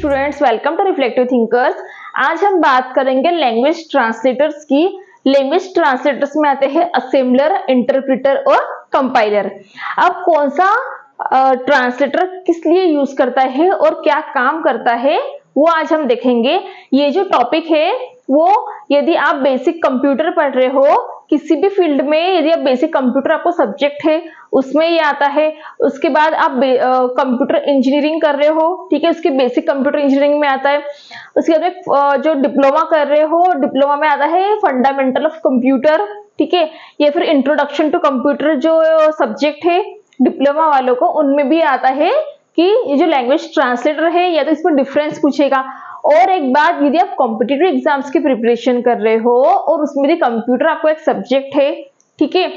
Students, welcome to reflective thinkers. आज हम बात करेंगे लैंग्वेज ट्रांसलेटर्स की। लैंग्वेज ट्रांसलेटर्स में आते हैं असेंबलर, इंटरप्रेटर और कंपाइलर। अब कौन सा ट्रांसलेटर किस लिए यूज करता है और क्या काम करता है वो आज हम देखेंगे। ये जो टॉपिक है वो यदि आप बेसिक कंप्यूटर पढ़ रहे हो, किसी भी फील्ड में यदि आप बेसिक कंप्यूटर आपको सब्जेक्ट है उसमें ये आता है। उसके बाद आप कंप्यूटर इंजीनियरिंग कर रहे हो, ठीक है, उसके बेसिक कंप्यूटर इंजीनियरिंग में आता है। उसके बाद जो डिप्लोमा कर रहे हो, डिप्लोमा में आता है फंडामेंटल ऑफ कंप्यूटर, ठीक है, या फिर इंट्रोडक्शन टू कंप्यूटर जो सब्जेक्ट है डिप्लोमा वालों को, उनमें भी आता है कि ये जो लैंग्वेज ट्रांसलेटर है या तो इसमें डिफरेंस पूछेगा। और एक बात, यदि आप कॉम्पिटिटिव एग्जाम्स की प्रिपरेशन कर रहे हो और उसमें भी कंप्यूटर आपको एक सब्जेक्ट है, ठीक है,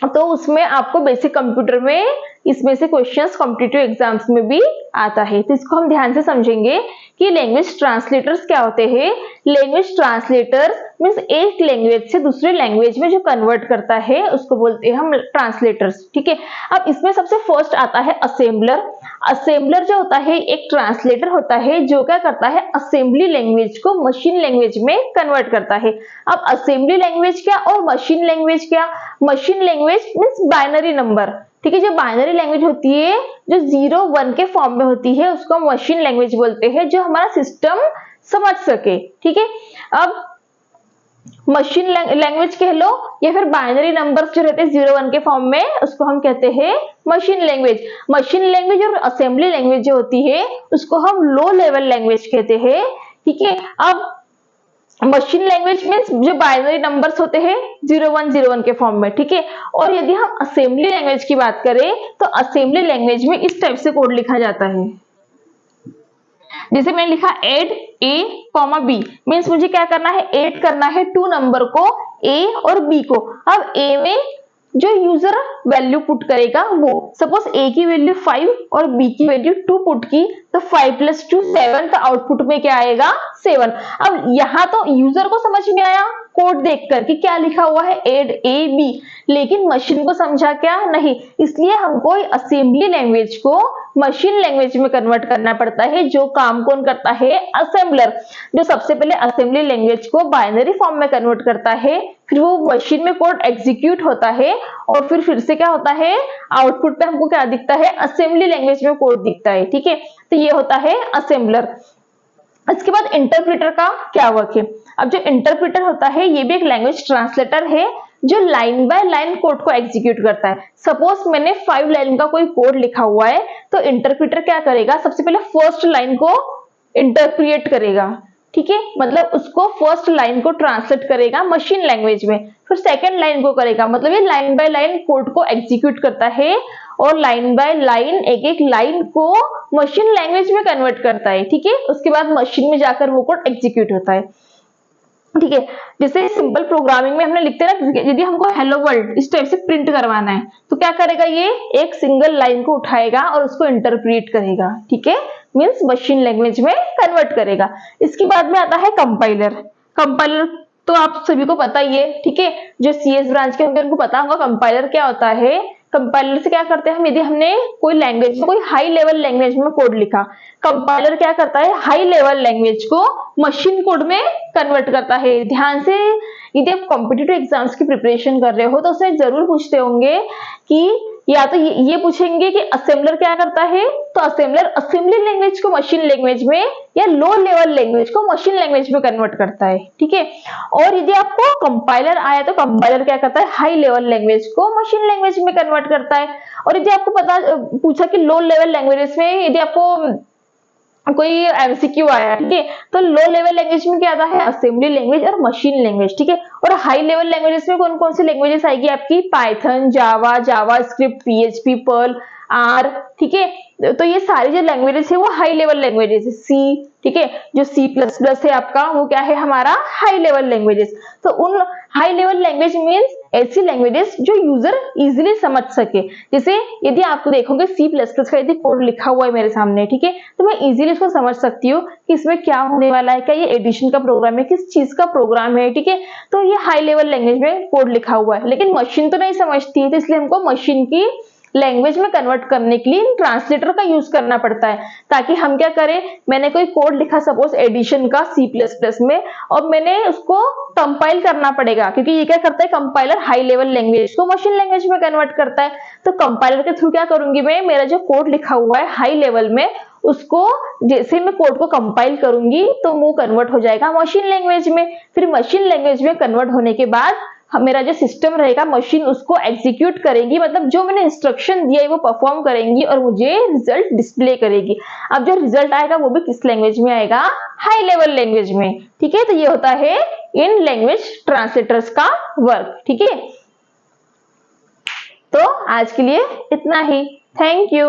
तो उसमें आपको बेसिक कंप्यूटर में इसमें से क्वेश्चंस कॉम्पिटिटिव एग्जाम्स में भी आता है। तो इसको हम ध्यान से समझेंगे कि लैंग्वेज ट्रांसलेटर्स क्या होते हैं। लैंग्वेज ट्रांसलेटर मींस एक लैंग्वेज से दूसरे लैंग्वेज में जो कन्वर्ट करता है उसको बोलते हैं हम ट्रांसलेटर्स, ठीक है। अब इसमें सबसे फर्स्ट आता है असेंबलर। असेंबलर जो होता है एक ट्रांसलेटर होता है जो क्या करता है, असेंबली लैंग्वेज को मशीन लैंग्वेज में कन्वर्ट करता है। अब असेंबली लैंग्वेज क्या और मशीन लैंग्वेज क्या। Machine language means binary number, ठीक है, जो बाइनरी लैंग्वेज होती है जो 0 1 के फॉर्म में होती है उसको हम मशीन लैंग्वेज बोलते हैं, जो हमारा सिस्टम समझ सके, ठीक है। अब मशीन लैंग्वेज कह लो या फिर बाइनरी नंबर्स जो रहते हैं 0 1 के फॉर्म में, उसको हम कहते हैं मशीन लैंग्वेज। मशीन लैंग्वेज और असेंबली लैंग्वेज जो होती है उसको हम लो लेवल लैंग्वेज कहते हैं, ठीक है। अब मशीन लैंग्वेज मींस जो बाइनरी नंबर्स होते हैं 0 1 के फॉर्म में, ठीक है। और यदि हम असेंबली लैंग्वेज की बात करें तो असेंबली लैंग्वेज में इस टाइप से कोड लिखा जाता है। जैसे मैंने लिखा add a comma B, means मुझे क्या करना है, ऐड करना है 2 नंबर को, ए और बी को। अब ए में जो यूजर वैल्यू पुट करेगा वो, सपोज ए की वैल्यू 5 और बी की वैल्यू 2 पुट की, तो 5 + 2 7, तो आउटपुट में क्या आएगा 7। अब यहाँ तो यूजर को समझ में आया कोड देखकर कि क्या लिखा हुआ है ऐड ए बी, लेकिन मशीन को समझा क्या नहीं। इसलिए हमको असेंबली लैंग्वेज को मशीन लैंग्वेज में कन्वर्ट करना पड़ता है। जो काम कौन करता है, असेंबलर, जो सबसे पहले असेंबली लैंग्वेज को बाइनरी फॉर्म में कन्वर्ट करता है, फिर वो मशीन में कोड एग्जीक्यूट होता है और फिर से क्या होता है, आउटपुट पे हमको क्या दिखता है, असेंबली लैंग्वेज में कोड दिखता है, ठीक है। तो ये होता है असेंबलर। इसके बाद इंटरप्रेटर का क्या वर्क है। अब जो इंटरप्रेटर होता है ये भी एक लैंग्वेज ट्रांसलेटर है जो लाइन बाय लाइन कोड को एग्जीक्यूट करता है। सपोज मैंने 5 लाइन का कोई कोड लिखा हुआ है, तो इंटरप्रेटर क्या करेगा, सबसे पहले फर्स्ट लाइन को इंटरप्रिएट करेगा, ठीक है, मतलब उसको फर्स्ट लाइन को ट्रांसलेट करेगा मशीन लैंग्वेज में, फिर सेकंड लाइन को करेगा, मतलब ये लाइन बाय लाइन कोड को एग्जीक्यूट करता है और लाइन बाय लाइन एक एक लाइन को मशीन लैंग्वेज में कन्वर्ट करता है, ठीक है। उसके बाद मशीन में जाकर वो कोड एग्जीक्यूट होता है, ठीक है। जैसे सिंपल प्रोग्रामिंग में हमने लिखते हैं ना, यदि हमको हेलो वर्ल्ड इस टाइप से प्रिंट करवाना है तो क्या करेगा, ये एक सिंगल लाइन को उठाएगा और उसको इंटरप्रेट करेगा, ठीक है, मींस मशीन लैंग्वेज में कन्वर्ट करेगा। इसके बाद में आता है कंपाइलर। कंपाइलर तो आप सभी को पता ही है, ठीक है, जो सीएस ब्रांच के होंगे उनको पता होगा कंपाइलर क्या होता है। कंपाइलर से क्या करते हैं हम, यदि हमने कोई लैंग्वेज में, कोई हाई लेवल लैंग्वेज में कोड लिखा, कंपाइलर क्या करता है, हाई लेवल लैंग्वेज को मशीन कोड में कन्वर्ट करता है। ध्यान से, यदि आप कॉम्पिटिटिव एग्जाम्स की प्रिपरेशन कर रहे हो तो उसमें जरूर पूछते होंगे कि या तो ये पूछेंगे कि असेंबलर क्या करता है, तो असेंबलर असेंबली लैंग्वेज को मशीन लैंग्वेज में या लो लेवल लैंग्वेज को मशीन लैंग्वेज में कन्वर्ट करता है, ठीक है। और यदि आपको कंपाइलर आया तो कंपाइलर क्या करता है, हाई लेवल लैंग्वेज को मशीन लैंग्वेज में कन्वर्ट करता है। और यदि आपको पूछा कि लो लेवल लैंग्वेजेस में यदि आपको कोई एमसीक्यू आया, ठीक है, तो लो लेवल लैंग्वेज में क्या आता है, असेंबली लैंग्वेज और मशीन लैंग्वेज, ठीक है। और हाई लेवल लैंग्वेजेस में कौन कौन सी लैंग्वेजेस आएगी आपकी, Python, Java, JavaScript, PHP, Perl, R, ठीक है। तो ये सारी जो लैंग्वेजेस है वो हाई लेवल लैंग्वेजेस है। सी, ठीक है, जो C++ है आपका वो क्या है, हमारा हाई लेवल लैंग्वेजेस। तो उन हाई लेवल लैंग्वेज मींस ऐसी लैंग्वेजेस जो यूजर इजीली समझ सके। जैसे यदि आप देखोगे C++ का यदि कोड लिखा हुआ है मेरे सामने, ठीक है, तो मैं इजीली इसको समझ सकती हूँ कि इसमें क्या होने वाला है, क्या ये एडिशन का प्रोग्राम है, किस चीज का प्रोग्राम है, ठीक है। तो ये हाई लेवल लैंग्वेज में कोड लिखा हुआ है, लेकिन मशीन तो नहीं समझती है, तो इसलिए हमको मशीन की लैंग्वेज में कन्वर्ट करने के लिए ट्रांसलेटर का यूज करना पड़ता है, ताकि हम क्या करें, मैंने कोई कोड लिखा सपोज एडिशन का C++ में, और मैंने उसको कंपाइल करना पड़ेगा, क्योंकि ये क्या करता है कंपाइलर, हाई लेवल लैंग्वेज को मशीन लैंग्वेज में कन्वर्ट करता है। तो कंपाइलर के थ्रू क्या करूंगी मैं, मेरा जो कोड लिखा हुआ है हाई लेवल में, उसको जैसे मैं कोड को कंपाइल करूंगी तो वो कन्वर्ट हो जाएगा मशीन लैंग्वेज में। फिर मशीन लैंग्वेज में कन्वर्ट होने के बाद मेरा जो सिस्टम रहेगा, मशीन उसको एग्जीक्यूट करेगी, मतलब जो मैंने इंस्ट्रक्शन दिया है वो परफॉर्म करेंगी और मुझे रिजल्ट डिस्प्ले करेगी। अब जो रिजल्ट आएगा वो भी किस लैंग्वेज में आएगा, हाई लेवल लैंग्वेज में। ठीक है, तो ये होता है इन लैंग्वेज ट्रांसलेटर्स का वर्क। ठीक है, तो आज के लिए इतना ही। Thank you.